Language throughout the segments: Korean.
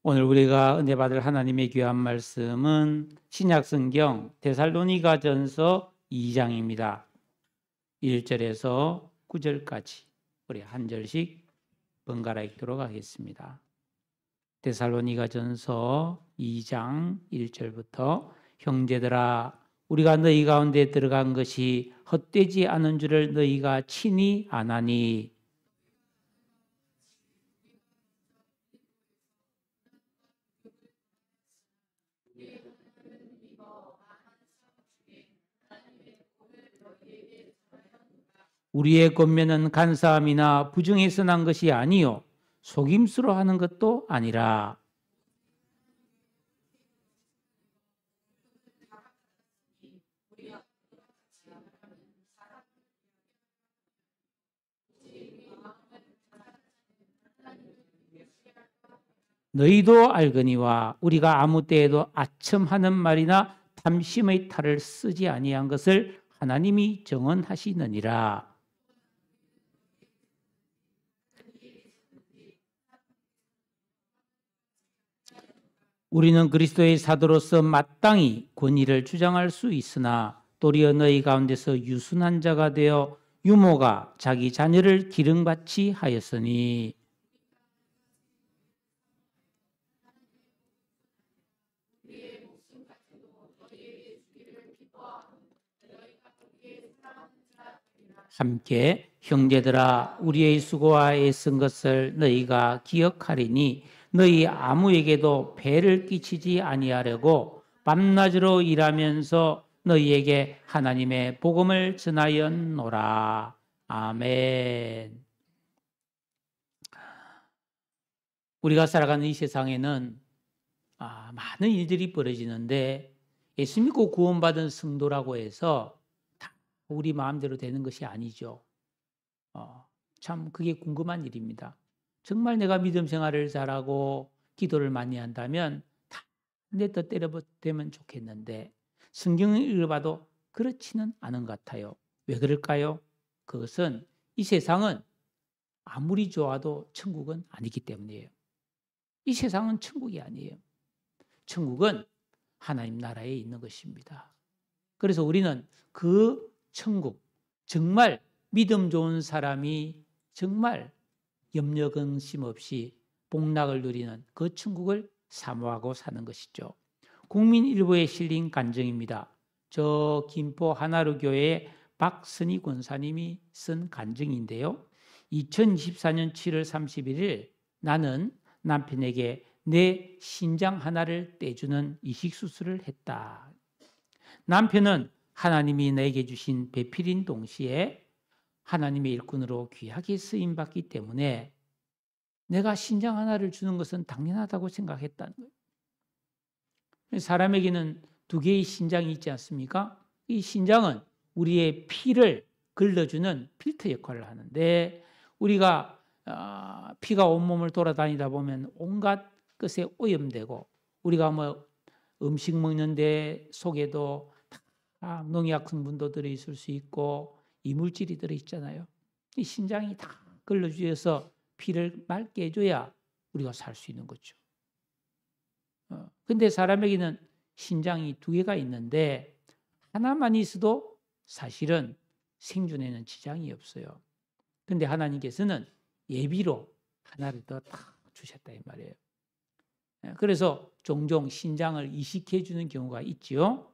오늘 우리가 은혜 받을 하나님의 귀한 말씀은 신약성경 데살로니가전서 2장입니다. 1절에서 9절까지 우리 한 절씩 번갈아 읽도록 하겠습니다. 데살로니가전서 2장 1절부터 형제들아 우리가 너희 가운데 들어간 것이 헛되지 않은 줄을 너희가 친히 아나니 우리의 권면은 간사함이나 부정해서 난 것이 아니요 속임수로 하는 것도 아니라 너희도 알거니와 우리가 아무 때에도 아첨하는 말이나 탐심의 탈을 쓰지 아니한 것을 하나님이 정언하시느니라. 우리는 그리스도의 사도로서 마땅히 권위를 주장할 수 있으나 도리어 너희 가운데서 유순한 자가 되어 유모가 자기 자녀를 기름같이 하였으니 함께 형제들아 우리의 수고와 애쓴 것을 너희가 기억하리니 너희 아무에게도 배를 끼치지 아니하려고 밤낮으로 일하면서 너희에게 하나님의 복음을 전하였노라. 아멘. 우리가 살아가는 이 세상에는 많은 일들이 벌어지는데 예수 믿고 구원받은 성도라고 해서 다 우리 마음대로 되는 것이 아니죠. 참 그게 궁금한 일입니다. 정말 내가 믿음 생활을 잘하고 기도를 많이 한다면 다 내 뜻대로 되면 좋겠는데 성경을 읽어봐도 그렇지는 않은 것 같아요. 왜 그럴까요? 그것은 이 세상은 아무리 좋아도 천국은 아니기 때문이에요. 이 세상은 천국이 아니에요. 천국은 하나님 나라에 있는 것입니다. 그래서 우리는 그 천국, 정말 믿음 좋은 사람이 정말 염려 근심 없이 복락을 누리는 그 천국을 사모하고 사는 것이죠. 국민일보에 실린 간증입니다. 저 김포 하나로교회 박선희 권사님이 쓴 간증인데요. 2024년 7월 31일 나는 남편에게 내 신장 하나를 떼주는 이식수술을 했다. 남편은 하나님이 내게 주신 배필인 동시에 하나님의 일꾼으로 귀하게 쓰임받기 때문에 내가 신장 하나를 주는 것은 당연하다고 생각했다는 거예요. 사람에게는 두 개의 신장이 있지 않습니까? 이 신장은 우리의 피를 걸러주는 필터 역할을 하는데 우리가 피가 온몸을 돌아다니다 보면 온갖 것에 오염되고 우리가 뭐 음식 먹는데 속에도 다 농약 성분도 들어있을 수 있고 이물질이 들어있잖아요. 이 신장이 다 걸러주어서 피를 맑게 해줘야 우리가 살 수 있는 거죠. 근데 사람에게는 신장이 두 개가 있는데 하나만 있어도 사실은 생존에는 지장이 없어요. 근데 하나님께서는 예비로 하나를 더 딱 주셨다 이 말이에요. 그래서 종종 신장을 이식해 주는 경우가 있지요.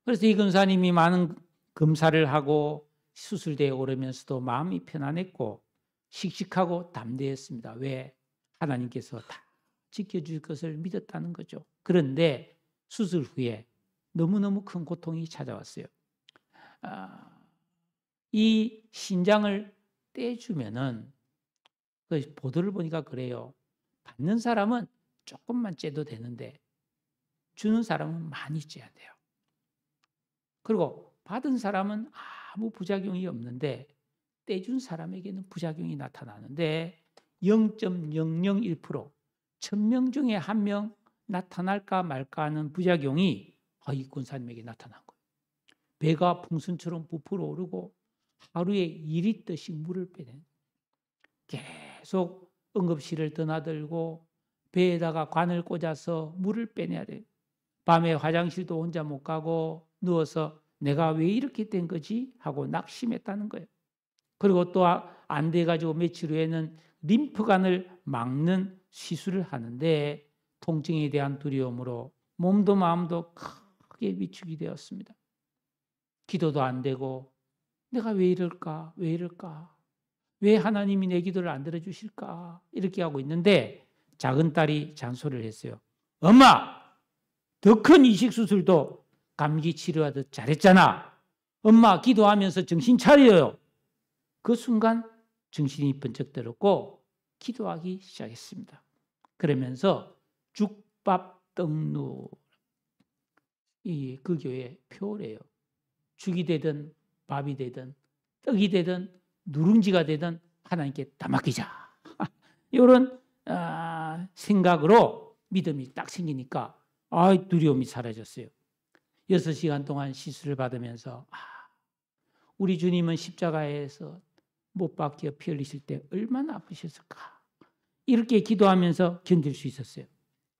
그래서 이 검사님이 많은 검사를 하고 수술대에 오르면서도 마음이 편안했고 씩씩하고 담대했습니다. 왜? 하나님께서 다 지켜줄 것을 믿었다는 거죠. 그런데 수술 후에 너무너무 큰 고통이 찾아왔어요. 이 신장을 떼주면은 그 보도를 보니까 그래요. 받는 사람은 조금만 째도 되는데 주는 사람은 많이 째야 돼요. 그리고 받은 사람은 아무 부작용이 없는데 떼준 사람에게는 부작용이 나타나는데 0.001% 1000명 중에 1명 나타날까 말까 하는 부작용이 이 권사님에게 나타난 거예요. 배가 풍선처럼 부풀어 오르고 하루에 2리터씩 물을 빼는 계속 응급실을 드나들고 배에다가 관을 꽂아서 물을 빼내야 돼요. 밤에 화장실도 혼자 못 가고 누워서 내가 왜 이렇게 된 거지? 하고 낙심했다는 거예요. 그리고 또 안 돼가지고 며칠 후에는 림프관을 막는 시술을 하는데 통증에 대한 두려움으로 몸도 마음도 크게 위축이 되었습니다. 기도도 안 되고 내가 왜 이럴까? 왜 이럴까? 왜 하나님이 내 기도를 안 들어주실까? 이렇게 하고 있는데 작은 딸이 잔소리를 했어요. 엄마! 더 큰 이식 수술도 감기 치료하듯 잘했잖아. 엄마 기도하면서 정신 차려요. 그 순간 정신이 번쩍 들었고 기도하기 시작했습니다. 그러면서 죽밥 떡누 그 교회 표래요. 죽이 되든 밥이 되든 떡이 되든 누룽지가 되든 하나님께 다 맡기자. 이런 생각으로 믿음이 딱 생기니까 두려움이 사라졌어요. 6시간 동안 시술을 받으면서 우리 주님은 십자가에서 못 박혀 피 흘리실 때 얼마나 아프셨을까. 이렇게 기도하면서 견딜 수 있었어요.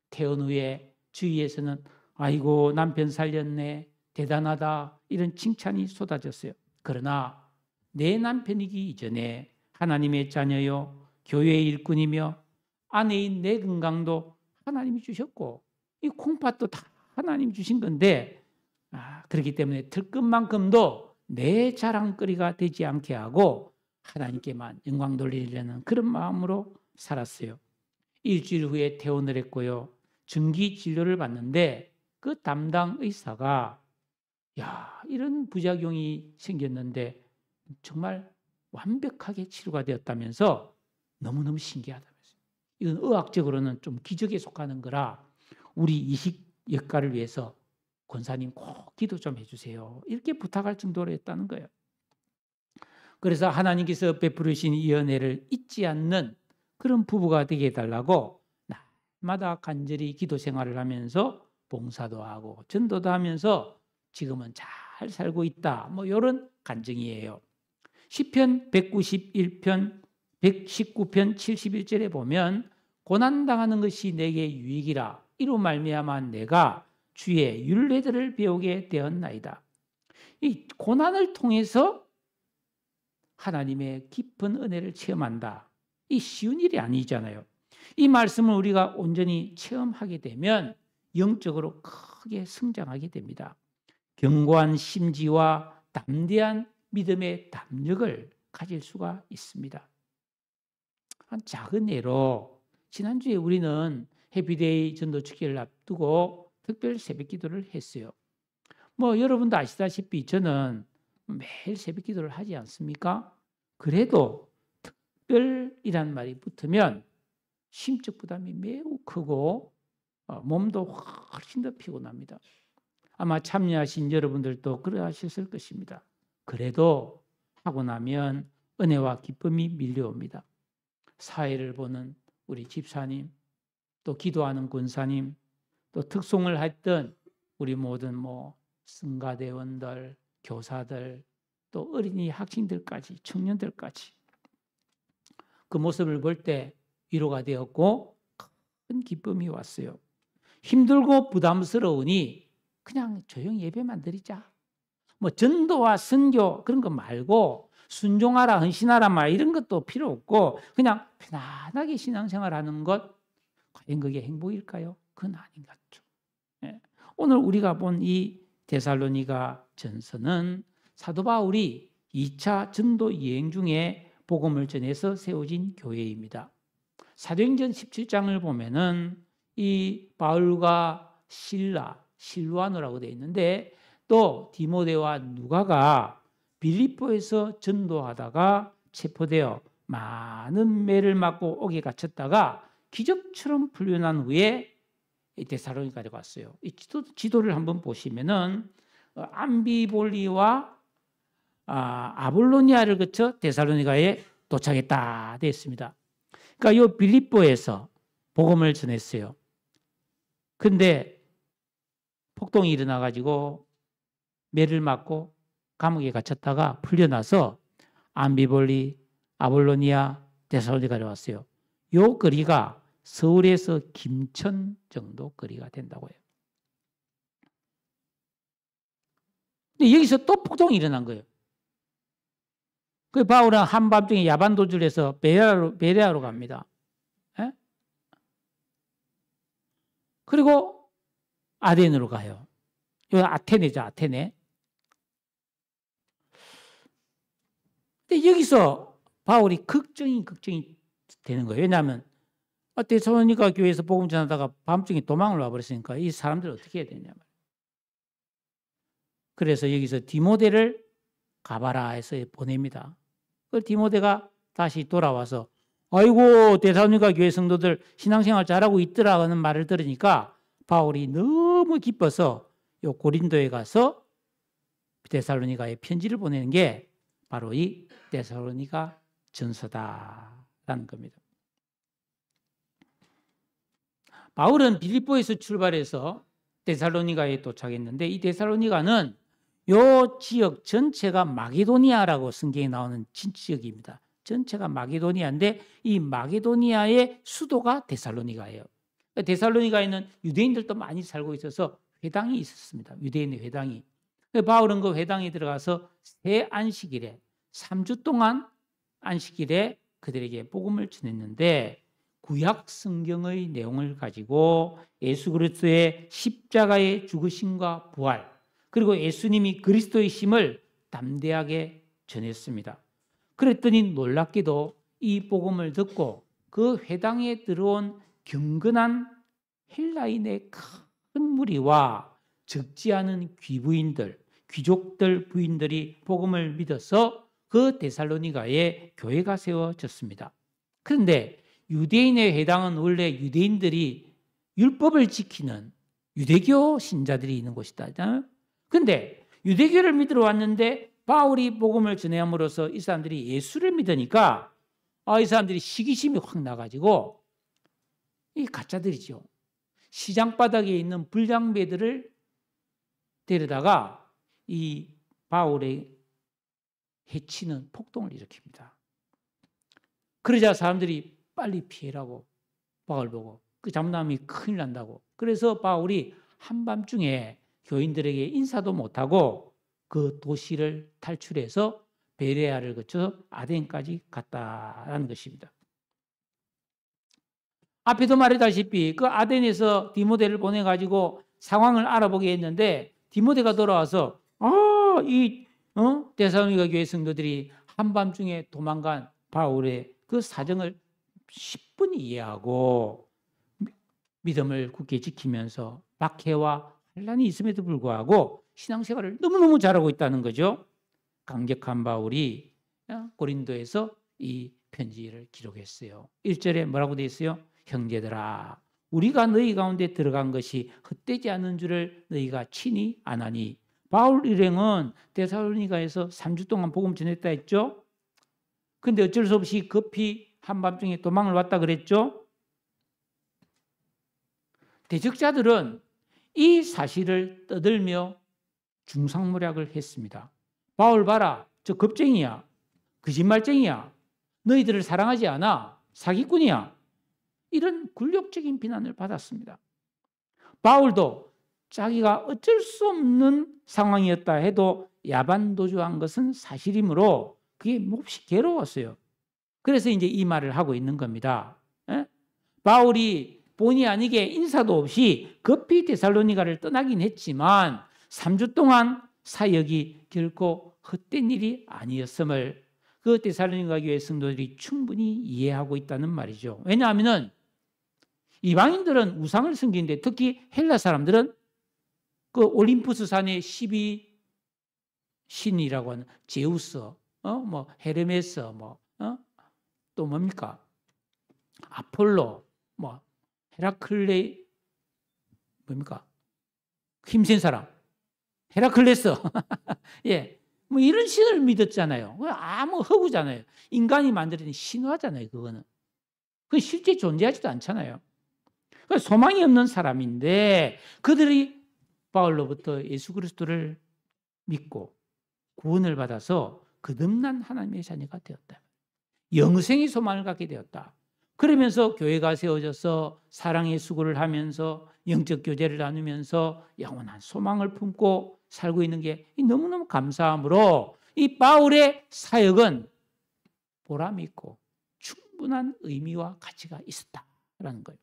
퇴원 후에 주위에서는 아이고 남편 살렸네. 대단하다. 이런 칭찬이 쏟아졌어요. 그러나 내 남편이기 이전에 하나님의 자녀요. 교회의 일꾼이며 아내인 내 건강도 하나님이 주셨고 이 콩팥도 다 하나님이 주신 건데 그렇기 때문에 들끝만큼도 내 자랑거리가 되지 않게 하고 하나님께만 영광 돌리려는 그런 마음으로 살았어요. 일주일 후에 퇴원을 했고요. 정기 진료를 받는데 그 담당 의사가 이런 부작용이 생겼는데 정말 완벽하게 치료가 되었다면서 너무너무 신기하다면서요. 이건 의학적으로는 좀 기적에 속하는 거라 우리 이식 역할을 위해서 권사님 꼭 기도 좀 해주세요. 이렇게 부탁할 정도로 했다는 거예요. 그래서 하나님께서 베푸르신 이 은혜를 잊지 않는 그런 부부가 되게 해달라고 날마다 간절히 기도 생활을 하면서 봉사도 하고 전도도 하면서 지금은 잘 살고 있다. 이런 간증이에요. 시편 191편 119편 71절에 보면 고난당하는 것이 내게 유익이라 이로 말미암아 내가 주의 율례들을 배우게 되었나이다. 이 고난을 통해서 하나님의 깊은 은혜를 체험한다. 이 쉬운 일이 아니잖아요. 이 말씀을 우리가 온전히 체험하게 되면 영적으로 크게 성장하게 됩니다. 견고한 심지와 담대한 믿음의 담력을 가질 수가 있습니다. 한 작은 예로 지난주에 우리는 해피데이 전도 축제를 앞두고 특별 새벽 기도를 했어요. 여러분도 아시다시피 저는 매일 새벽 기도를 하지 않습니까? 그래도 특별이란 말이 붙으면 심적 부담이 매우 크고 몸도 훨씬 더 피곤합니다. 아마 참여하신 여러분들도 그러하셨을 것입니다. 그래도 하고 나면 은혜와 기쁨이 밀려옵니다. 사회를 보는 우리 집사님, 또 기도하는 권사님, 또 특송을 했던 우리 모든 성가대원들, 교사들, 또 어린이 학생들까지, 청년들까지 그 모습을 볼 때 위로가 되었고 큰 기쁨이 왔어요. 힘들고 부담스러우니 그냥 조용히 예배만 드리자. 전도와 선교 그런 거 말고 순종하라, 헌신하라 말 이런 것도 필요 없고 그냥 편안하게 신앙생활하는 것 과연 그게 행복일까요? 그건 아닌 것 같죠. 오늘 우리가 본 이 데살로니가 전서는 사도 바울이 2차 전도 여행 중에 복음을 전해서 세워진 교회입니다. 사도행전 17장을 보면은 이 바울과 실루아노라고 되어 있는데 또 디모데와 누가가 빌립보에서 전도하다가 체포되어 많은 매를 맞고 옥에 갇혔다가 기적처럼 풀려난 후에 데살로니가에 왔어요. 이 지도를 한번 보시면은 암비볼리와 아볼로니아를 거쳐 데살로니가에 도착했다 되어 있습니다. 그러니까 이 빌립보에서 복음을 전했어요. 근데 폭동이 일어나가지고 매를 맞고 감옥에 갇혔다가 풀려나서 암비볼리, 아볼로니아, 데살로니가에 왔어요. 이 거리가 서울에서 김천 정도 거리가 된다고 해요. 근데 여기서 또 폭동이 일어난 거예요. 그 바울은 한밤중에 야반 도주를 해서 베레아로 갑니다. 에? 그리고 아덴으로 가요. 여기 아테네죠, 아테네. 근데 여기서 바울이 걱정이 되는 거예요. 왜냐하면 데살로니가 교회에서 복음 전하다가 밤중에 도망을 와버렸으니까 이 사람들을 어떻게 해야 되냐 말이에요. 그래서 여기서 디모데를 가봐라 해서 보냅니다. 그 디모데가 다시 돌아와서 아이고 데살로니가 교회 성도들 신앙생활 잘하고 있더라 하는 말을 들으니까 바울이 너무 기뻐서 요 고린도에 가서 데살로니가에 편지를 보내는 게 바로 이 데살로니가 전서다라는 겁니다. 바울은 빌립보에서 출발해서 데살로니가에 도착했는데 이 데살로니가는 요 지역 전체가 마게도니아라고 성경에 나오는 지역입니다. 전체가 마게도니아인데 이 마게도니아의 수도가 데살로니가예요. 데살로니가에는 유대인들도 많이 살고 있어서 회당이 있었습니다. 유대인의 회당이. 바울은 그 회당에 들어가서 새 안식일에 3주 동안 안식일에 그들에게 복음을 전했는데 구약 성경의 내용을 가지고 예수 그리스도의 십자가의 죽으심과 부활 그리고 예수님이 그리스도이심을 담대하게 전했습니다. 그랬더니 놀랍게도 이 복음을 듣고 그 회당에 들어온 경건한 헬라인의 큰 무리와 적지 않은 귀족들 부인들이 복음을 믿어서 그 데살로니가에 교회가 세워졌습니다. 그런데 유대인의 회당은 원래 유대인들이 율법을 지키는 유대교 신자들이 있는 곳이다. 그런데 유대교를 믿으러 왔는데 바울이 복음을 전함으로써 이 사람들이 예수를 믿으니까 이 사람들이 시기심이 확 나가지고 이 가짜들이죠. 시장 바닥에 있는 불량배들을 데려다가 이 바울의 해치는 폭동을 일으킵니다. 그러자 사람들이 빨리 피해라고 바울 보고 그 잘못하면 큰일 난다고. 그래서 바울이 한밤중에 교인들에게 인사도 못하고 그 도시를 탈출해서 베레아를 거쳐 아덴까지 갔다라는 것입니다. 앞에도 말했다시피 그 아덴에서 디모데를 보내가지고 상황을 알아보게 했는데 디모데가 돌아와서 데살로니가 교회 성도들이 한밤중에 도망간 바울의 그 사정을 10분이 이해하고 믿음을 굳게 지키면서 박해와 환난이 있음에도 불구하고 신앙생활을 너무너무 잘하고 있다는 거죠. 강력한 바울이 고린도에서 이 편지를 기록했어요. 1절에 뭐라고 되어 있어요? 형제들아 우리가 너희 가운데 들어간 것이 헛되지 않은 줄을 너희가 친히 아나니. 바울 일행은 데살로니가에서 3주 동안 복음 전했다 했죠. 근데 어쩔 수 없이 급히 한밤중에 도망을 왔다 그랬죠. 대적자들은 이 사실을 떠들며 중상모략을 했습니다. 바울 봐라, 저 겁쟁이야, 거짓말쟁이야, 너희들을 사랑하지 않아, 사기꾼이야. 이런 굴욕적인 비난을 받았습니다. 바울도 자기가 어쩔 수 없는 상황이었다 해도 야반도주한 것은 사실이므로 그게 몹시 괴로웠어요. 그래서 이제 이 말을 하고 있는 겁니다. 바울이 본의 아니게 인사도 없이 급히 데살로니가를 떠나긴 했지만 3주 동안 사역이 결코 헛된 일이 아니었음을 그 데살로니가 교회 성도들이 충분히 이해하고 있다는 말이죠. 왜냐하면 이방인들은 우상을 섬기는데 특히 헬라 사람들은 그 올림푸스 산의 12신이라고 하는 제우스, 헤르메스, 또 뭡니까? 아폴로, 헤라클레, 뭡니까? 힘센 사람, 헤라클레스, 예, 이런 신을 믿었잖아요. 아무 허구잖아요. 인간이 만들어낸 신화잖아요. 그거는. 그 실제 존재하지도 않잖아요. 소망이 없는 사람인데 그들이 바울로부터 예수 그리스도를 믿고 구원을 받아서 거듭난 하나님의 자녀가 되었다. 영생의 소망을 갖게 되었다. 그러면서 교회가 세워져서 사랑의 수고를 하면서 영적 교제를 나누면서 영원한 소망을 품고 살고 있는 게 너무너무 감사하므로 이 바울의 사역은 보람이 있고 충분한 의미와 가치가 있었다라는 거예요.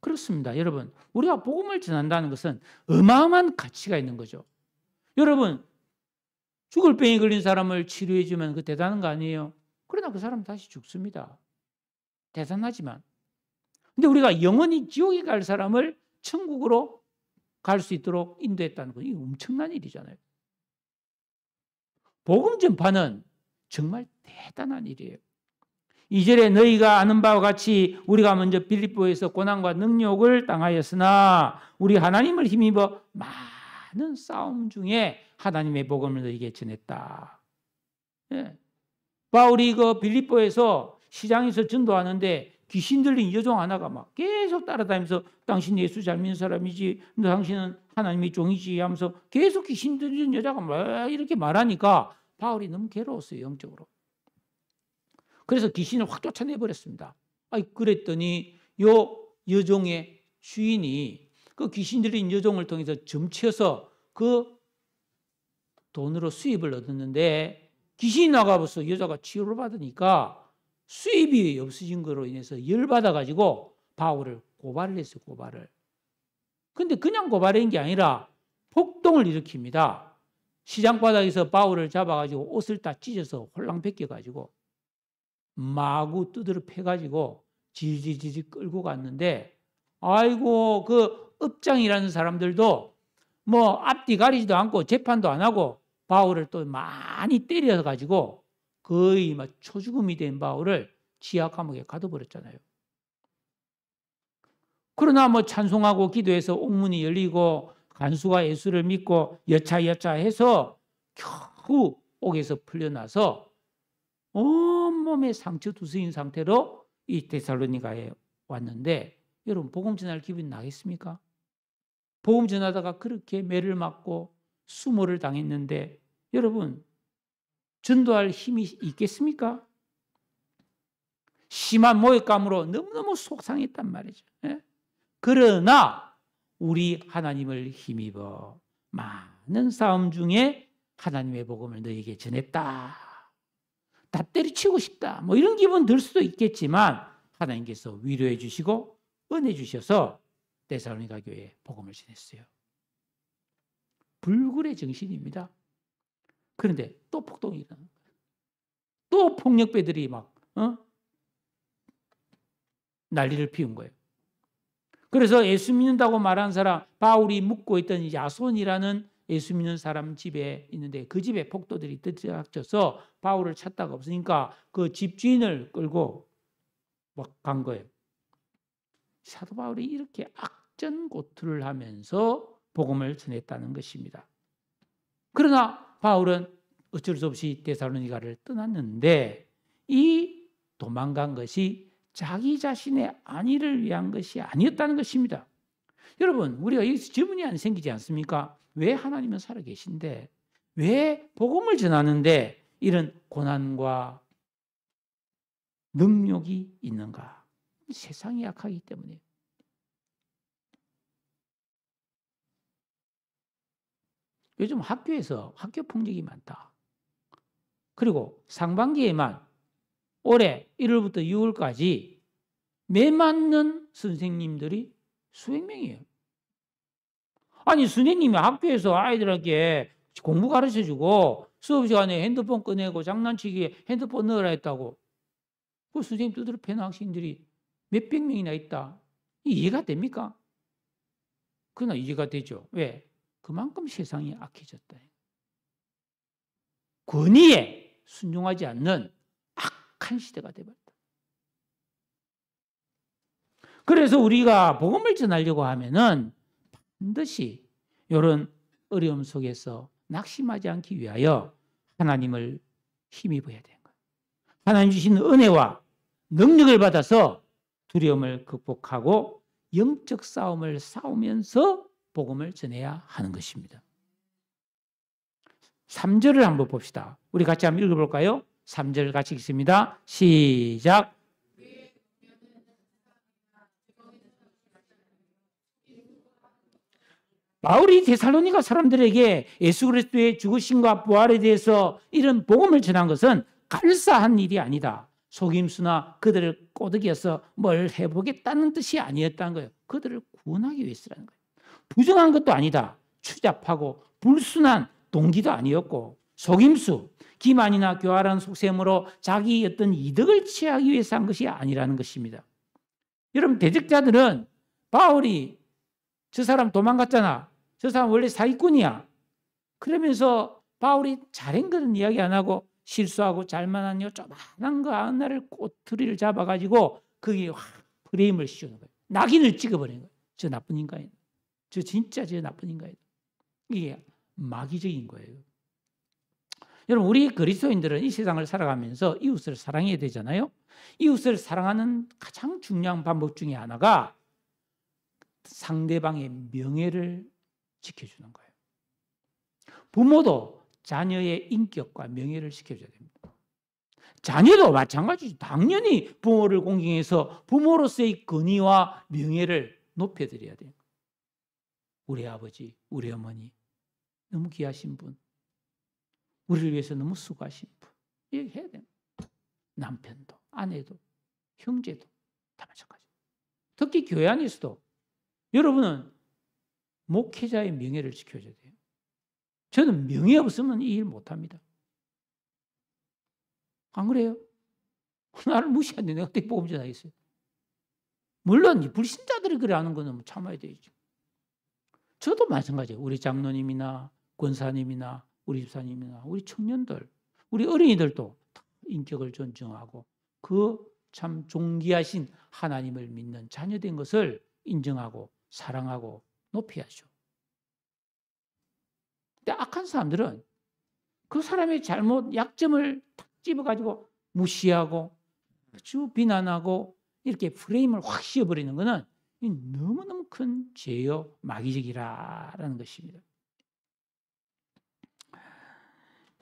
그렇습니다. 여러분, 우리가 복음을 전한다는 것은 어마어마한 가치가 있는 거죠. 여러분, 죽을 병에 걸린 사람을 치료해 주면 그 대단한 거 아니에요? 그러나 그 사람 다시 죽습니다. 대단하지만. 근데 우리가 영원히 지옥에 갈 사람을 천국으로 갈 수 있도록 인도했다는 건 이게 엄청난 일이잖아요. 복음 전파는 정말 대단한 일이에요. 2절에 너희가 아는 바와 같이 우리가 먼저 빌립보에서 고난과 능욕을 당하였으나 우리 하나님을 힘입어 많은 싸움 중에 하나님의 복음을 너희에게 전했다. 예. 바울이 그 빌립보에서 시장에서 전도하는데 귀신 들린 여종 하나가 막 계속 따라다니면서 당신 예수 잘 믿는 사람이지, 당신은 하나님의 종이지 하면서 계속 귀신 들린 여자가 막 이렇게 말하니까 바울이 너무 괴로웠어요, 영적으로. 그래서 귀신을 확 쫓아내버렸습니다. 그랬더니 요 여종의 주인이 그 귀신 들린 여종을 통해서 점치어서 그 돈으로 수입을 얻었는데 귀신이 나가버서 여자가 치료를 받으니까 수입이 없어진 거로 인해서 열받아가지고 바울을 고발을 했어요, 고발을. 근데 그냥 고발한 게 아니라 폭동을 일으킵니다. 시장바닥에서 바울을 잡아가지고 옷을 다 찢어서 홀랑 벗겨가지고 마구 두드려 패가지고 지지지지 끌고 갔는데, 아이고 그 업장이라는 사람들도 뭐 앞뒤 가리지도 않고 재판도 안 하고 바울을 또 많이 때려가지고 거의 막 초죽음이 된 바울을 지하 감옥에 가둬버렸잖아요. 그러나 뭐 찬송하고 기도해서 옥문이 열리고 간수가 예수를 믿고 여차여차 해서 겨우 옥에서 풀려나서 온몸에 상처 두서인 상태로 이 데살로니가에 왔는데, 여러분 복음 전할 기분이 나겠습니까? 복음 전하다가 그렇게 매를 맞고 수모를 당했는데 여러분 전도할 힘이 있겠습니까? 심한 모욕감으로 너무너무 속상했단 말이죠. 그러나 우리 하나님을 힘입어 많은 싸움 중에 하나님의 복음을 너에게 전했다. 다 때려치우고 싶다. 뭐 이런 기분 들 수도 있겠지만 하나님께서 위로해 주시고 은혜 주셔서 데살로니가 교회에 복음을 전했어요. 불굴의 정신입니다. 그런데 또 폭동이 일어나는 거예요. 또 폭력배들이 막 난리를 피운 거예요. 그래서 예수 믿는다고 말한 사람, 바울이 묵고 있던 야손이라는 예수 믿는 사람 집에 있는데 그 집에 폭도들이 들이닥쳐서 바울을 찾다가 없으니까 그 집주인을 끌고 막 간 거예요. 사도 바울이 이렇게 악전고투를 하면서 복음을 전했다는 것입니다. 그러나 바울은 어쩔 수 없이 데살로니가를 떠났는데 이 도망간 것이 자기 자신의 안위를 위한 것이 아니었다는 것입니다. 여러분, 우리가 여기서 질문이 안 생기지 않습니까? 왜 하나님은 살아계신데, 왜 복음을 전하는데 이런 고난과 능력이 있는가? 세상이 약하기 때문에. 요즘 학교에서 학교 폭력이 많다. 그리고 상반기에만 올해 1월부터 6월까지 매 맞는 선생님들이 수백 명이에요. 아니 선생님이 학교에서 아이들에게 공부 가르쳐주고 수업 시간에 핸드폰 꺼내고 장난치기에 핸드폰 넣으라 했다고 그 선생님 두드려 패는 학생들이 몇백 명이나 있다. 이해가 됩니까? 그러나 이해가 되죠. 왜? 그만큼 세상이 악해졌다. 권위에 순종하지 않는 악한 시대가 되어버렸다. 그래서 우리가 복음을 전하려고 하면은 반드시 이런 어려움 속에서 낙심하지 않기 위하여 하나님을 힘입어야 되는 거예요. 하나님 주시는 은혜와 능력을 받아서 두려움을 극복하고 영적 싸움을 싸우면서 복음을 전해야 하는 것입니다. 3절을 한번 봅시다. 우리 같이 한번 읽어볼까요? 3절 같이 읽습니다. 시작. 바울이 데살로니가 사람들에게 예수 그리스도의 죽으심과 부활에 대해서 이런 복음을 전한 것은 감사한 일이 아니다. 속임수나 그들을 꼬드겨서 뭘 해보겠다는 뜻이 아니었다는 거예요. 그들을 구원하기 위해서라는 거예요. 부정한 것도 아니다. 추잡하고 불순한 동기도 아니었고 속임수, 기만이나 교활한 속셈으로 자기 어떤 이득을 취하기 위해서 한 것이 아니라는 것입니다. 여러분, 대적자들은 바울이 저 사람 도망갔잖아. 저 사람 원래 사기꾼이야. 그러면서 바울이 잘한 것은 이야기 안 하고 실수하고 잘만한 요 조그만한 거 하나를 꼬투리를 잡아가지고 거기에 확 프레임을 씌우는 거예요. 낙인을 찍어버리는 거예요. 저 나쁜 인간이다. 저 진짜 저 나쁜 인간이다. 이게 마귀적인 거예요. 여러분, 우리 그리스도인들은 이 세상을 살아가면서 이웃을 사랑해야 되잖아요. 이웃을 사랑하는 가장 중요한 방법 중에 하나가 상대방의 명예를 지켜주는 거예요. 부모도 자녀의 인격과 명예를 지켜줘야 됩니다. 자녀도 마찬가지죠. 당연히 부모를 공경해서 부모로서의 권위와 명예를 높여드려야 돼요. 우리 아버지, 우리 어머니, 너무 귀하신 분, 우리를 위해서 너무 수고하신 분, 얘기해야 됩니다. 남편도, 아내도, 형제도 다 마찬가지. 특히 교회 안에서도 여러분은 목회자의 명예를 지켜줘야 돼요. 저는 명예 없으면 이 일 못합니다. 안 그래요? 나를 무시하는데 내가 어떻게 복음 전하겠어요? 물론 불신자들이 그래 하는 거는 참아야 되죠. 저도 마찬가지예요. 우리 장로님이나 권사님이나 우리 집사님이나 우리 청년들, 우리 어린이들도 인격을 존중하고 그 참 존귀하신 하나님을 믿는 자녀된 것을 인정하고 사랑하고 높여야죠. 근데 악한 사람들은 그 사람의 잘못, 약점을 탁 집어가지고 무시하고 아주 비난하고 이렇게 프레임을 확 씌워버리는 것은 너무너무 큰 죄요, 마귀적이라는 것입니다.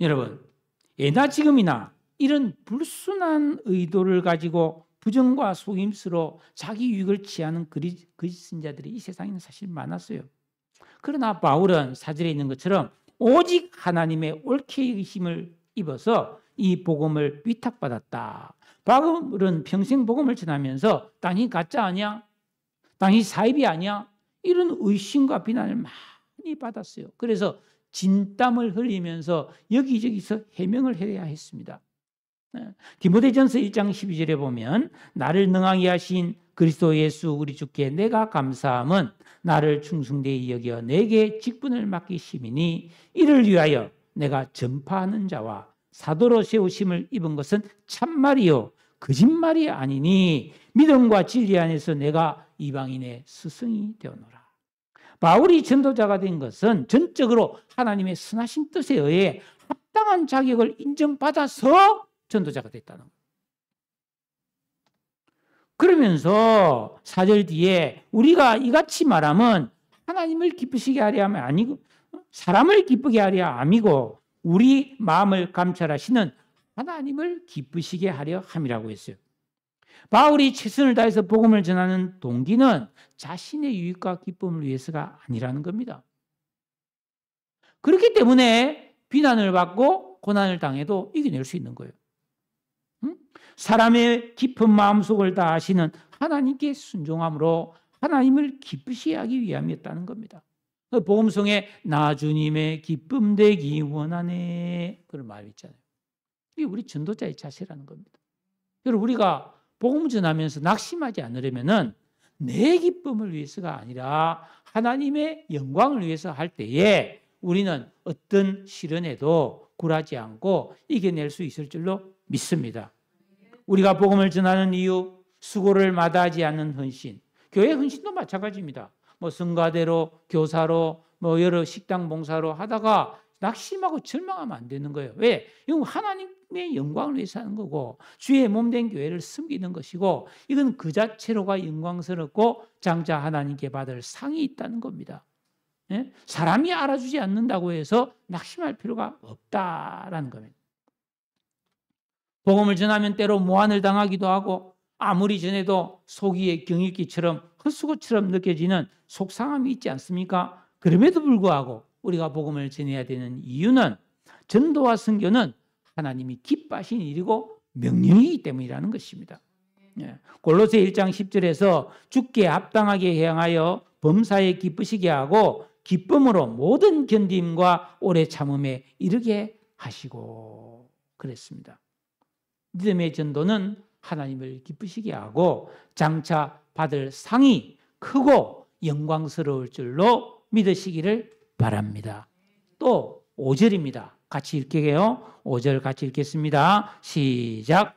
여러분, 예나 지금이나 이런 불순한 의도를 가지고 부정과 속임수로 자기 유익을 취하는 거짓 선자들이 이 세상에는 사실 많았어요. 그러나 바울은 사절에 있는 것처럼 오직 하나님의 옳게 여기심을 입어서 이 복음을 위탁받았다. 바울은 평생 복음을 전하면서 당신 가짜 아니야? 당신 사입이 아니야? 이런 의심과 비난을 많이 받았어요. 그래서 진땀을 흘리면서 여기저기서 해명을 해야 했습니다. 디모데전서 1장 12절에 보면 나를 능하게 하신 그리스도 예수 우리 주께 내가 감사함은 나를 충성되이 여겨 내게 직분을 맡기심이니 이를 위하여 내가 전파하는 자와 사도로 세우심을 입은 것은 참말이요 거짓말이 아니니 믿음과 진리 안에서 내가 이방인의 스승이 되었노라. 바울이 전도자가 된 것은 전적으로 하나님의 선하신 뜻에 의해 합당한 자격을 인정받아서 전도자가 됐다는 거예요. 그러면서 4절 뒤에 우리가 이같이 말하면 하나님을 기쁘시게 하려 하면 아니고 사람을 기쁘게 하려 함이고 우리 마음을 감찰하시는 하나님을 기쁘시게 하려 함이라고 했어요. 바울이 최선을 다해서 복음을 전하는 동기는 자신의 유익과 기쁨을 위해서가 아니라는 겁니다. 그렇기 때문에 비난을 받고 고난을 당해도 이겨낼 수 있는 거예요. 사람의 깊은 마음속을 다 아시는 하나님께 순종함으로 하나님을 기쁘시게 하기 위함이었다는 겁니다. 복음성에 나 주님의 기쁨 되기 원하네 그런 말이 있잖아요. 이게 우리 전도자의 자세라는 겁니다. 여러분 우리가 복음 전하면서 낙심하지 않으려면은 내 기쁨을 위해서가 아니라 하나님의 영광을 위해서 할 때에 우리는 어떤 시련에도 굴하지 않고 이겨낼 수 있을 줄로 믿습니다. 우리가 복음을 전하는 이유, 수고를 마다하지 않는 헌신. 교회 헌신도 마찬가지입니다. 성가대로, 교사로, 여러 식당 봉사로 하다가 낙심하고 절망하면 안 되는 거예요. 왜? 이건 하나님의 영광을 위해서 하는 거고 주의 몸된 교회를 섬기는 것이고 이건 그 자체로가 영광스럽고 장차 하나님께 받을 상이 있다는 겁니다. 예? 사람이 알아주지 않는다고 해서 낙심할 필요가 없다라는 겁니다. 복음을 전하면 때로 모함을 당하기도 하고 아무리 전해도 속이의 경읽기처럼 헛수고처럼 느껴지는 속상함이 있지 않습니까? 그럼에도 불구하고 우리가 복음을 전해야 되는 이유는 전도와 선교는 하나님이 기뻐하신 일이고 명령이기 때문이라는 것입니다. 골로새 1장 10절에서 주께 합당하게 행하여 범사에 기쁘시게 하고 기쁨으로 모든 견딤과 오래 참음에 이르게 하시고 그랬습니다. 믿음의 전도는 하나님을 기쁘시게 하고 장차 받을 상이 크고 영광스러울 줄로 믿으시기를 바랍니다. 또 5절입니다. 같이 읽게요. 5절 같이 읽겠습니다. 시작.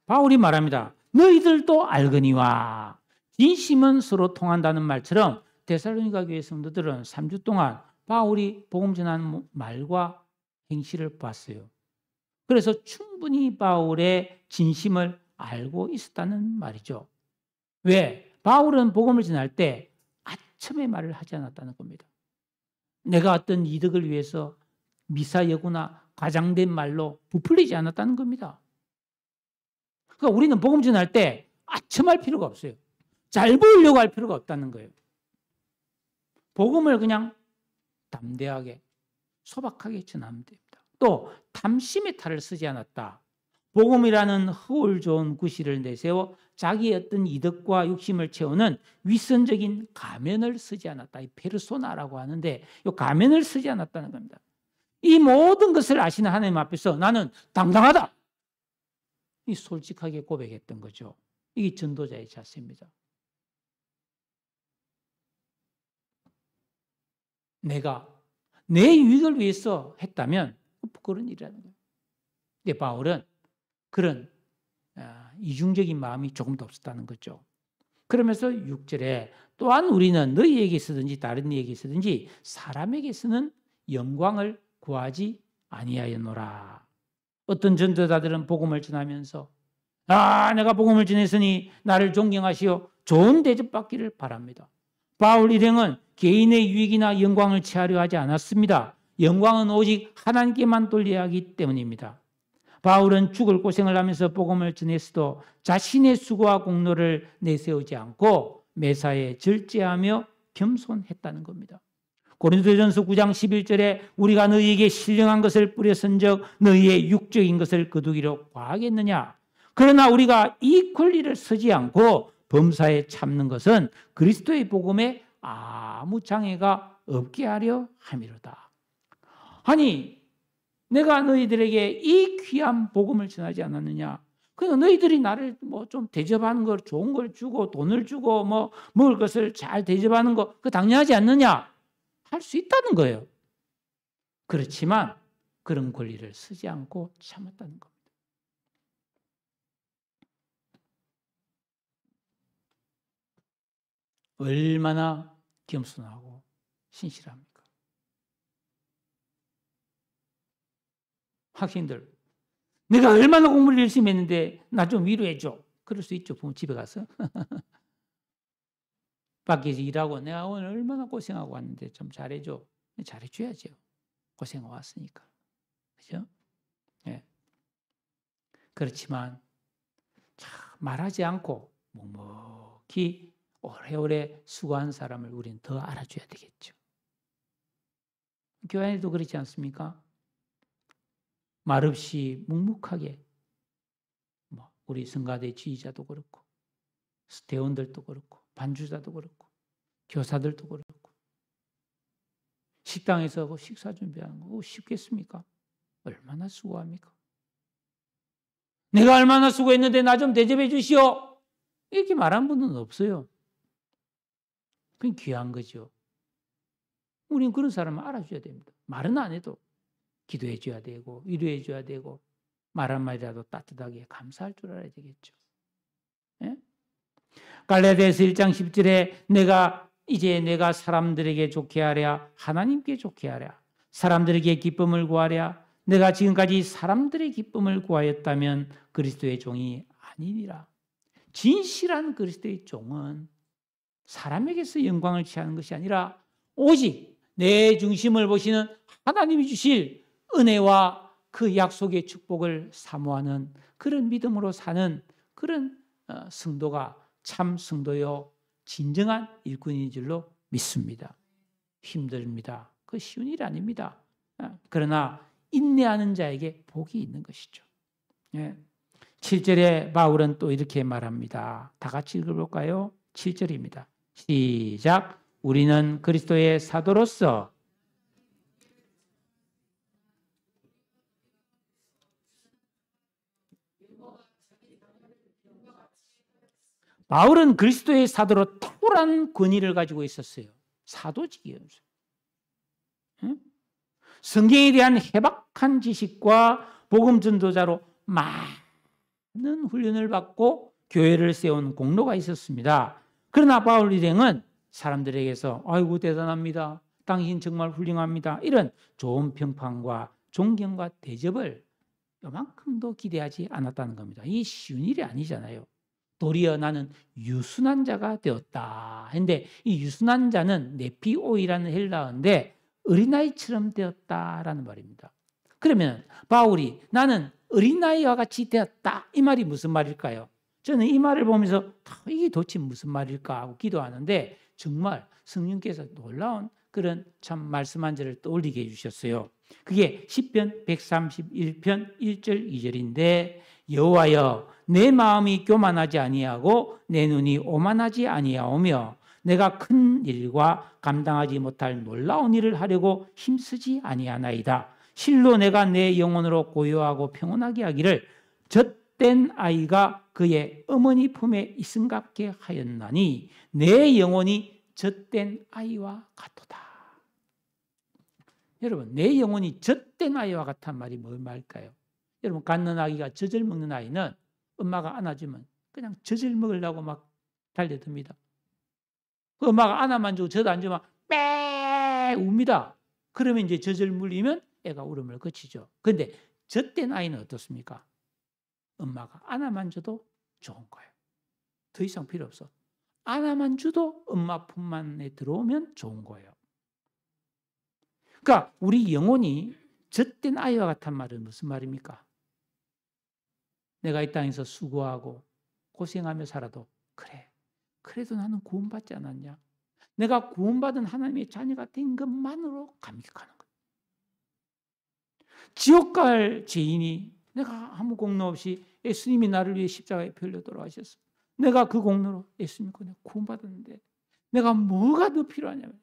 바울이 말합니다. 너희들도 알거니와 진심은 서로 통한다는 말처럼 데살로니가 교회 성도들은 3주 동안 바울이 복음 전하는 말과 행실을 봤어요. 그래서 충분히 바울의 진심을 알고 있었다는 말이죠. 왜? 바울은 복음을 전할 때 아첨의 말을 하지 않았다는 겁니다. 내가 어떤 이득을 위해서 미사여구나 과장된 말로 부풀리지 않았다는 겁니다. 그러니까 우리는 복음 전할 때 아첨할 필요가 없어요. 잘 보이려고 할 필요가 없다는 거예요. 복음을 그냥 담대하게 소박하게 전하면 됩니다. 또 탐심의 탈을 쓰지 않았다. 복음이라는 허울 좋은 구실을 내세워 자기의 어떤 이득과 욕심을 채우는 위선적인 가면을 쓰지 않았다. 이 페르소나라고 하는데 이 가면을 쓰지 않았다는 겁니다. 이 모든 것을 아시는 하나님 앞에서 나는 당당하다. 이 솔직하게 고백했던 거죠. 이게 전도자의 자세입니다. 내가 내 유익을 위해서 했다면 부끄러운 일이라는 거예요. 근데 바울은 그런 이중적인 마음이 조금도 없었다는 거죠. 그러면서 6절에 또한 우리는 너희에게서든지 다른 이에게서든지 사람에게서는 영광을 구하지 아니하였노라. 어떤 전도자들은 복음을 전하면서 내가 복음을 전했으니 나를 존경하시오. 좋은 대접받기를 바랍니다. 바울 일행은 개인의 유익이나 영광을 취하려 하지 않았습니다. 영광은 오직 하나님께만 돌려야 하기 때문입니다. 바울은 죽을 고생을 하면서 복음을 전했어도 자신의 수고와 공로를 내세우지 않고 매사에 절제하며 겸손했다는 겁니다. 고린도전서 9장 11절에 우리가 너희에게 신령한 것을 뿌려선적 너희의 육적인 것을 거두기로 과하겠느냐. 그러나 우리가 이 권리를 쓰지 않고 범사에 참는 것은 그리스도의 복음에 아무 장애가 없게 하려 함이로다. 아니 내가 너희들에게 이 귀한 복음을 전하지 않았느냐. 그러니까 너희들이 나를 뭐 좀 대접하는 걸 좋은 걸 주고 돈을 주고 뭐 먹을 것을 잘 대접하는 거 그거 당연하지 않느냐. 할 수 있다는 거예요. 그렇지만 그런 권리를 쓰지 않고 참았다는 겁니다. 얼마나 겸손하고 신실합니까? 학생들, 내가 얼마나 공부를 열심히 했는데 나 좀 위로해 줘. 그럴 수 있죠. 부모 집에 가서. 밖에서 일하고 내가 오늘 얼마나 고생하고 왔는데 좀 잘해줘. 잘해줘야죠. 고생 왔으니까. 그죠? 네. 그렇지만 말하지 않고 묵묵히 오래오래 수고한 사람을 우리는 더 알아줘야 되겠죠. 교회 안에도 그렇지 않습니까? 말없이 묵묵하게 우리 성가대 지휘자도 그렇고 대원들도 그렇고 반주자도 그렇고 교사들도 그렇고 식당에서 식사 준비하는 거 쉽겠습니까? 얼마나 수고합니까? 내가 얼마나 수고했는데 나 좀 대접해 주시오. 이렇게 말한 분은 없어요. 그건 귀한 거죠. 우리는 그런 사람을 알아줘야 됩니다. 말은 안 해도 기도해 줘야 되고 위로해 줘야 되고 말 한마디라도 따뜻하게 감사할 줄 알아야 되겠죠. 예? 갈라디아서 1장 10절에 내가 사람들에게 좋게 하랴 하나님께 좋게 하랴 사람들에게 기쁨을 구하랴 내가 지금까지 사람들의 기쁨을 구하였다면 그리스도의 종이 아니니라. 진실한 그리스도의 종은 사람에게서 영광을 취하는 것이 아니라 오직 내 중심을 보시는 하나님이 주실 은혜와 그 약속의 축복을 사모하는 그런 믿음으로 사는 그런 성도가 참 성도요 진정한 일꾼인 줄로 믿습니다. 힘듭니다. 그 쉬운 일이 아닙니다. 그러나 인내하는 자에게 복이 있는 것이죠. 7절에 바울은 또 이렇게 말합니다. 다 같이 읽어볼까요? 7절입니다. 시작. 우리는 그리스도의 사도로서 바울은 그리스도의 사도로 탁월한 권위를 가지고 있었어요. 사도직이에요. 성경에 대한 해박한 지식과 복음 전도자로 많은 훈련을 받고 교회를 세운 공로가 있었습니다. 그러나 바울 일행은 사람들에게서 아이고 대단합니다. 당신 정말 훌륭합니다. 이런 좋은 평판과 존경과 대접을 요만큼도 기대하지 않았다는 겁니다. 이게 쉬운 일이 아니잖아요. 도리어 나는 유순한 자가 되었다. 근데 이 유순한 자는 네피오이라는 헬라어인데 어린아이처럼 되었다라는 말입니다. 그러면 바울이 나는 어린아이와 같이 되었다. 이 말이 무슨 말일까요? 저는 이 말을 보면서 이게 도대체 무슨 말일까 하고 기도하는데 정말 성령께서 놀라운 그런 참 말씀 한 절을 떠올리게 해주셨어요. 그게 시편 131편 1절 2절인데 여호와여 내 마음이 교만하지 아니하고 내 눈이 오만하지 아니하오며 내가 큰 일과 감당하지 못할 놀라운 일을 하려고 힘쓰지 아니하나이다. 실로 내가 내 영혼으로 고요하고 평온하게 하기를 젖된 아이가 그의 어머니 품에 있음같게 하였나니 내 영혼이 젖된 아이와 같도다. 여러분 내 영혼이 젖된 아이와 같단 말이 뭔 말일까요? 여러분 갓난 아기가 젖을 먹는 아이는 엄마가 안아주면 그냥 젖을 먹으려고 막 달려듭니다. 그 엄마가 안아만 주고 젖 안 주면 빼 웁니다. 그러면 이제 젖을 물리면 애가 울음을 그치죠. 그런데 젖된 아이는 어떻습니까? 엄마가 안아만 줘도 좋은 거예요. 더 이상 필요 없어. 안아만 줘도 엄마 품 안에 들어오면 좋은 거예요. 그러니까 우리 영혼이 젖된 아이와 같은 말은 무슨 말입니까? 내가 이 땅에서 수고하고 고생하며 살아도 그래. 그래도 나는 구원받지 않았냐? 내가 구원받은 하나님의 자녀가 된 것만으로 감격하는 거예요. 지옥 갈 죄인이 내가 아무 공로 없이 예수님이 나를 위해 십자가에 피 흘려 돌아가셨어. 내가 그 공로로 예수님 거에 구원받았는데 내가 뭐가 더 필요하냐면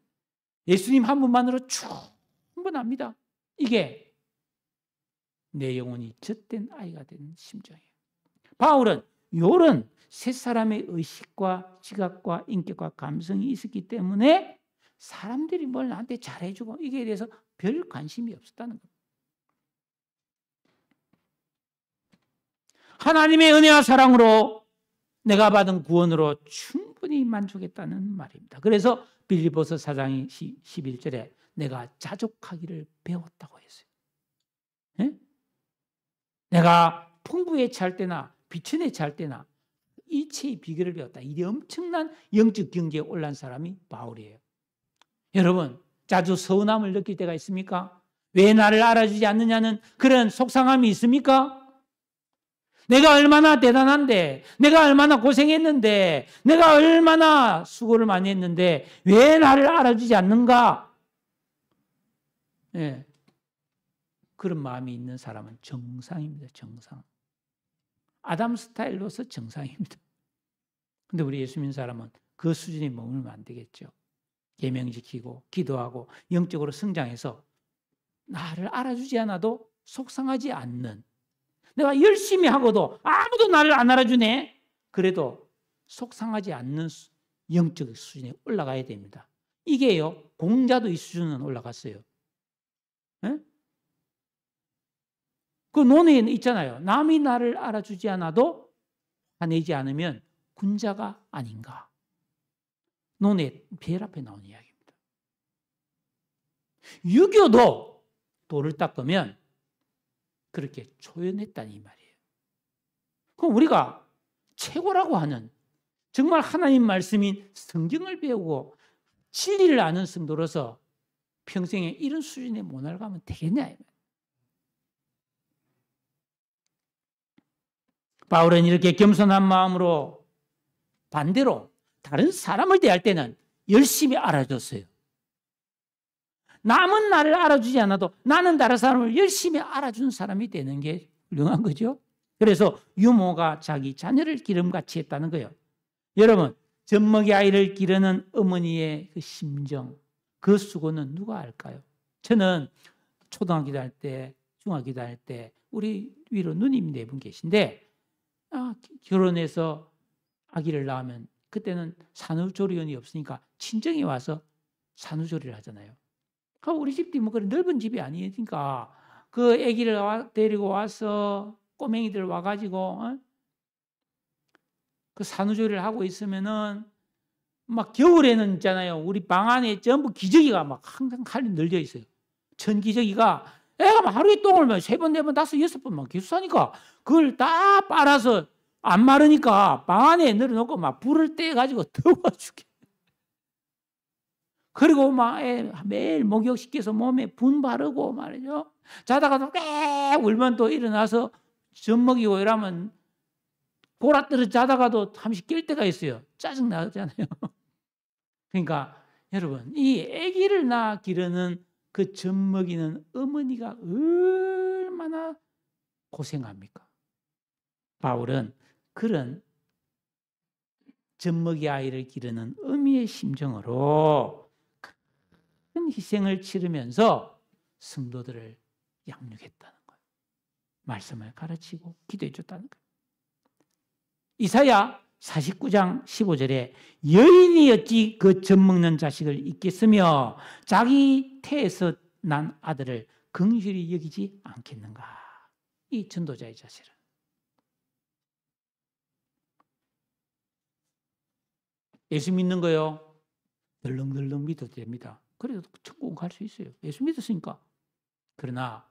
예수님 한 분만으로 충분합니다. 이게 내 영혼이 젖된 아이가 된 심정이에요. 바울은 이런 세 사람의 의식과 지각과 인격과 감성이 있었기 때문에 사람들이 뭘 나한테 잘해주고 이게 대해서 별 관심이 없었다는 겁니다. 하나님의 은혜와 사랑으로 내가 받은 구원으로 충분히 만족했다는 말입니다. 그래서 빌립보서 4장 11절에 내가 자족하기를 배웠다고 했어요. 네? 내가 풍부에 찰 때나 비천에 찰 때나 일체의 비결을 배웠다. 이 엄청난 영적 경지에 올란 사람이 바울이에요. 여러분 자주 서운함을 느낄 때가 있습니까? 왜 나를 알아주지 않느냐는 그런 속상함이 있습니까? 내가 얼마나 대단한데, 내가 얼마나 고생했는데, 내가 얼마나 수고를 많이 했는데 왜 나를 알아주지 않는가? 예. 그런 마음이 있는 사람은 정상입니다. 정상. 아담 스타일로서 정상입니다. 근데 우리 예수 믿는 사람은 그 수준에 머물면 안 되겠죠. 계명 지키고 기도하고 영적으로 성장해서 나를 알아주지 않아도 속상하지 않는, 내가 열심히 하고도 아무도 나를 안 알아주네. 그래도 속상하지 않는 영적 수준에 올라가야 됩니다. 이게요, 공자도 이 수준은 올라갔어요. 네? 그 논의에 있잖아요. 남이 나를 알아주지 않아도 화내지 않으면 군자가 아닌가. 논의 벨 앞에 나온 이야기입니다. 유교도 돌을 닦으면 그렇게 초연했다는 이 말이에요. 그럼 우리가 최고라고 하는 정말 하나님 말씀인 성경을 배우고 진리를 아는 성도로서 평생에 이런 수준에 못 나가면 되겠냐. 바울은 이렇게 겸손한 마음으로 반대로 다른 사람을 대할 때는 열심히 알아줬어요. 남은 나를 알아주지 않아도 나는 다른 사람을 열심히 알아준 사람이 되는 게 훌륭한 거죠. 그래서 유모가 자기 자녀를 기름같이 했다는 거예요. 여러분, 젖먹이 아이를 기르는 어머니의 그 심정, 그 수고는 누가 알까요? 저는 초등학교 다닐 때, 중학교 다닐 때 우리 위로 누님 네 분 계신데 결혼해서 아기를 낳으면 그때는 산후조리원이 없으니까 친정에 와서 산후조리를 하잖아요. 우리 집이 뭐 그런 넓은 집이 아니니까 그 아기를 데리고 와서 꼬맹이들 와가지고 그 산후조리를 하고 있으면은 막 겨울에는 있잖아요. 우리 방 안에 전부 기저귀가 막 항상 칼이 널려 있어요. 천기저귀가 애가 막 하루에 똥을 막 3번, 4번, 5, 6번 막 계속 싸니까 그걸 다 빨아서 안 마르니까 방 안에 늘어놓고 막 불을 떼가지고 더워 죽게. 그리고 막 매일 목욕시켜서 몸에 분 바르고 말이죠. 자다가도 꽤 울면 또 일어나서 젖 먹이고 이러면 골아떨어 자다가도 잠시 깰 때가 있어요. 짜증 나잖아요. 그러니까 여러분, 이 아기를 낳아 기르는 그 젖 먹이는 어머니가 얼마나 고생합니까? 바울은 그런 젖 먹이 아이를 기르는 어미의 심정으로 큰 희생을 치르면서 성도들을 양육했다는 거예요. 말씀을 가르치고 기도해 줬다는 거예요. 이사야 49장 15절에 여인이 어찌 그 젖 먹는 자식을 잊겠으며 자기 태에서 난 아들을 긍휼히 여기지 않겠는가. 이 전도자의 자세는. 예수 믿는 거요. 덜렁덜렁 믿어도 됩니다. 그래도 천국 갈 수 있어요. 예수 믿었으니까. 그러나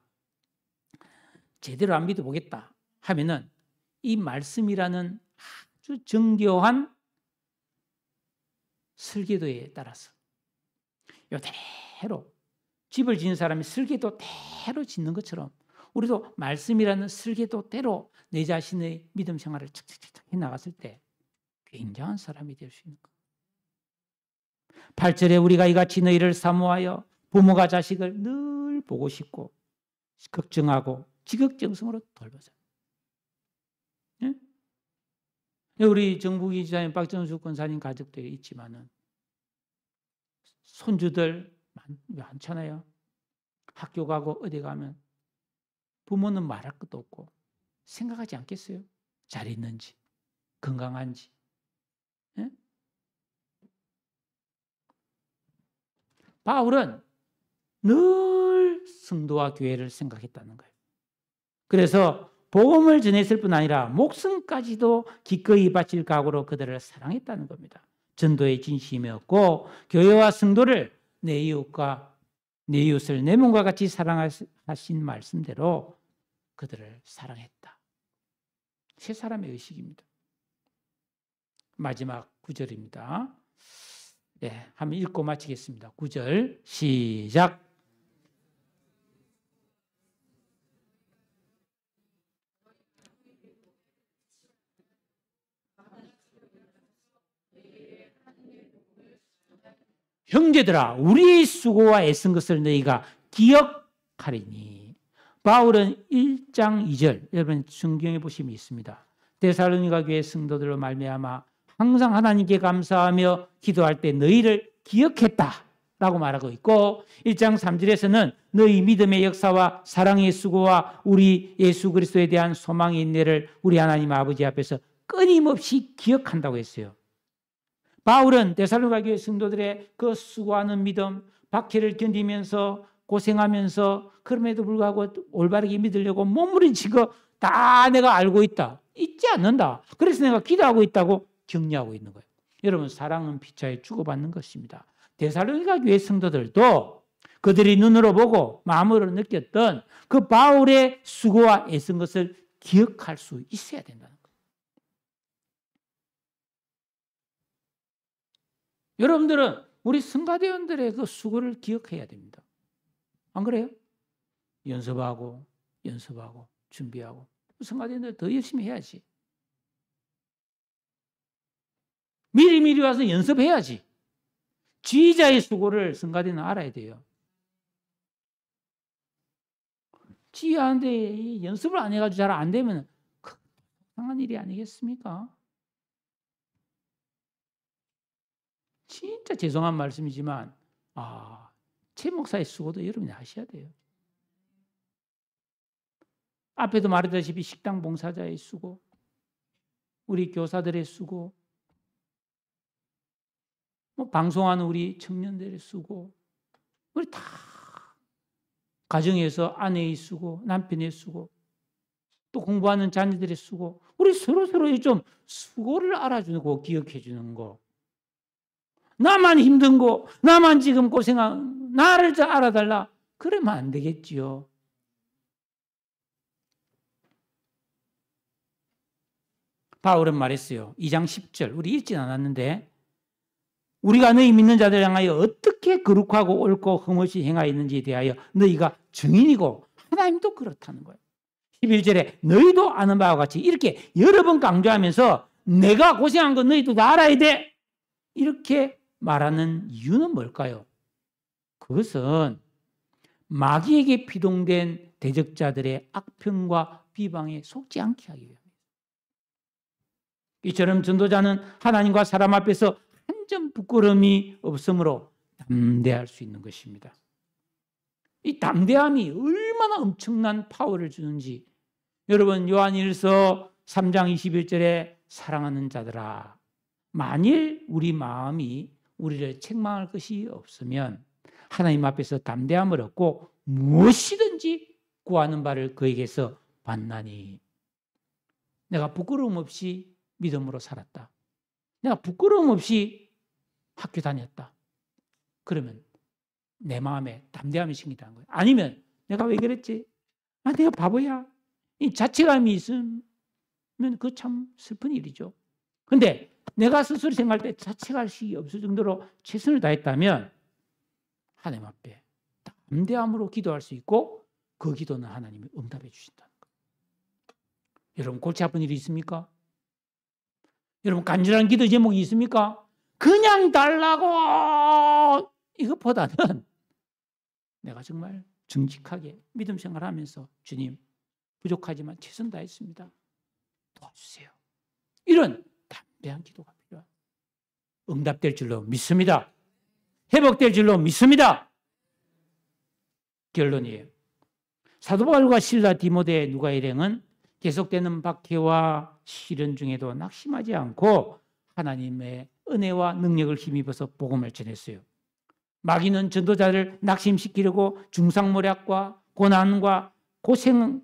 제대로 안 믿어보겠다 하면은 이 말씀이라는 아주 정교한 설계도에 따라서 요대로 집을 지은 사람이 설계도대로 짓는 것처럼 우리도 말씀이라는 설계도대로 내 자신의 믿음 생활을 착착착 해나갔을 때 굉장한 사람이 될 수 있는 거예요. 8절에 우리가 이같이 너희를 사모하여 부모가 자식을 늘 보고 싶고 걱정하고 지극정성으로 돌보자. 네? 우리 정부기 지사님 박정수 권사님 가족들이 있지만은 손주들 많잖아요. 학교 가고 어디 가면 부모는 말할 것도 없고 생각하지 않겠어요? 잘 있는지 건강한지. 네? 바울은 늘 성도와 교회를 생각했다는 거예요. 그래서 복음을 전했을 뿐 아니라 목숨까지도 기꺼이 바칠 각오로 그들을 사랑했다는 겁니다. 전도의 진심이었고 교회와 성도를 내 이웃과 내 이웃을 내 몸과 같이 사랑하신 말씀대로 그들을 사랑했다. 세 사람의 의식입니다. 마지막 9절입니다. 네, 한번 읽고 마치겠습니다. 9절 시작. 형제들아 우리의 수고와 애쓴 것을 너희가 기억하리니. 바울은 1장 2절 여러분 성경에 보시면 있습니다. 데살로니가 교회 성도들로 말미암아 항상 하나님께 감사하며 기도할 때 너희를 기억했다라고 말하고 있고 1장 3절에서는 너희 믿음의 역사와 사랑의 수고와 우리 예수 그리스도에 대한 소망의 인내를 우리 하나님 아버지 앞에서 끊임없이 기억한다고 했어요. 바울은 데살로니가 교회 성도들의 그 수고하는 믿음, 박해를 견디면서 고생하면서 그럼에도 불구하고 올바르게 믿으려고 몸부림치고 다 내가 알고 있다. 잊지 않는다. 그래서 내가 기도하고 있다고 격려하고 있는 거예요. 여러분 사랑은 피차에 주고받는 것입니다. 데살로니가 교회 성도들도 그들이 눈으로 보고 마음으로 느꼈던 그 바울의 수고와 애쓴 것을 기억할 수 있어야 된다는 거예요. 여러분들은 우리 성가대원들의 그 수고를 기억해야 됩니다. 안 그래요? 연습하고 준비하고 성가대원들 더 열심히 해야지. 미리미리 와서 연습해야지. 지휘자의 수고를 성가대는 알아야 돼요. 지휘하는데 연습을 안 해가지고 잘 안 되면 상한 일이 아니겠습니까? 진짜 죄송한 말씀이지만 최 목사의 수고도 여러분이 하셔야 돼요. 앞에도 말했다시피 식당 봉사자의 수고, 우리 교사들의 수고, 방송하는 우리 청년들의 수고, 우리 다 가정에서 아내의 수고, 남편의 수고, 또 공부하는 자녀들의 수고, 우리 서로서로의 좀 수고를 알아주고 기억해 주는 거. 나만 힘든 거, 나만 지금 고생한, 나를 좀 알아달라. 그러면 안 되겠지요. 바울은 말했어요. 2장 10절, 우리 읽진 않았는데, 우리가 너희 믿는 자들 향하여 어떻게 거룩하고 옳고 흠없이 행하였는지에 대하여 너희가 증인이고 하나님도 그렇다는 거예요. 11절에 너희도 아는 바와 같이 이렇게 여러 번 강조하면서 내가 고생한 거 너희도 다 알아야 돼. 이렇게 말하는 이유는 뭘까요? 그것은 마귀에게 피동된 대적자들의 악평과 비방에 속지 않게 하기 위함입니다. 이처럼 전도자는 하나님과 사람 앞에서 한 점 부끄러움이 없으므로 담대할 수 있는 것입니다. 이 담대함이 얼마나 엄청난 파워를 주는지 여러분 요한일서 3장 21절에 사랑하는 자들아, 만일 우리 마음이 우리를 책망할 것이 없으면 하나님 앞에서 담대함을 얻고 무엇이든지 구하는 바를 그에게서 받나니. 내가 부끄러움 없이 믿음으로 살았다. 내가 부끄러움 없이 학교 다녔다. 그러면 내 마음에 담대함이 생긴다는 거예요. 아니면 내가 왜 그랬지? 내가 바보야. 이 자책감이 있으면 그거 참 슬픈 일이죠. 근데 내가 스스로 생각할 때 자책할 수 없을 정도로 최선을 다했다면 하나님 앞에 담대함으로 기도할 수 있고 그 기도는 하나님이 응답해 주신다는 거예요. 여러분 골치 아픈 일이 있습니까? 여러분 간절한 기도 제목이 있습니까? 그냥 달라고 이것보다는 내가 정말 정직하게 믿음 생활하면서 주님 부족하지만 최선 다했습니다. 도와주세요. 이런 담대한 기도가 필요합니다. 응답될 줄로 믿습니다. 회복될 줄로 믿습니다. 결론이에요. 사도 바울과 실라 디모데 누가 일행은 계속되는 박해와 시련 중에도 낙심하지 않고 하나님의 은혜와 능력을 힘입어서 복음을 전했어요. 마귀는 전도자를 낙심시키려고 중상모략과 고난과 고생을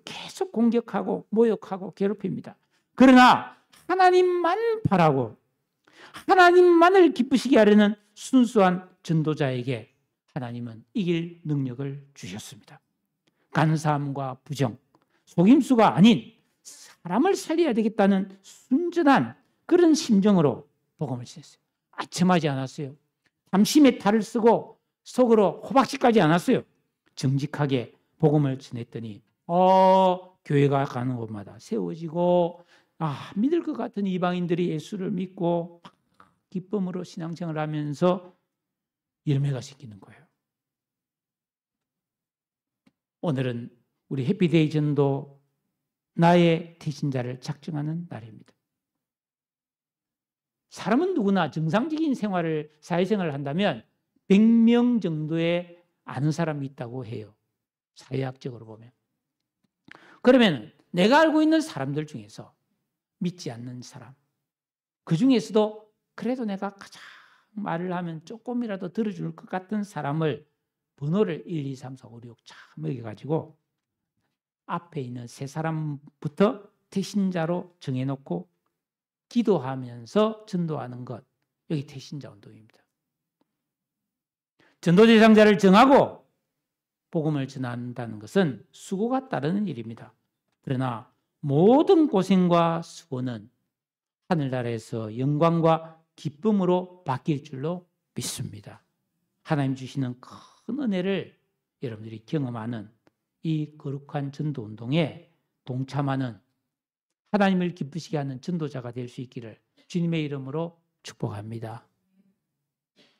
계속 공격하고 모욕하고 괴롭힙니다. 그러나 하나님만 바라고 하나님만을 기쁘시게 하려는 순수한 전도자에게 하나님은 이길 능력을 주셨습니다. 간사함과 부정, 속임수가 아닌 사람을 살려야 되겠다는 순전한 그런 심정으로 복음을 전했어요. 아첨하지 않았어요. 탐심의 탈을 쓰고 속으로 호박씨까지 않았어요. 정직하게 복음을 전했더니 교회가 가는 곳마다 세워지고 믿을 것 같은 이방인들이 예수를 믿고 기쁨으로 신앙생활을 하면서 열매가 생기는 거예요. 오늘은 우리 해피데이 전도 나의 태신자를 작정하는 날입니다. 사람은 누구나 정상적인 생활을, 사회생활을 한다면 100명 정도의 아는 사람이 있다고 해요. 사회학적으로 보면. 그러면 내가 알고 있는 사람들 중에서 믿지 않는 사람, 그 중에서도 그래도 내가 가장 말을 하면 조금이라도 들어줄 것 같은 사람을 번호를 1, 2, 3, 4, 5, 6 참 먹여가지고 앞에 있는 세 사람부터 태신자로 정해놓고 기도하면서 전도하는 것, 여기 태신자 운동입니다. 전도 대상자를 정하고 복음을 전한다는 것은 수고가 따르는 일입니다. 그러나 모든 고생과 수고는 하늘나라에서 영광과 기쁨으로 바뀔 줄로 믿습니다. 하나님 주시는 큰 은혜를 여러분들이 경험하는 이 거룩한 전도운동에 동참하는 하나님을 기쁘시게 하는 전도자가 될 수 있기를 주님의 이름으로 축복합니다.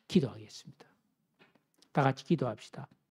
기도하겠습니다. 다 같이 기도합시다.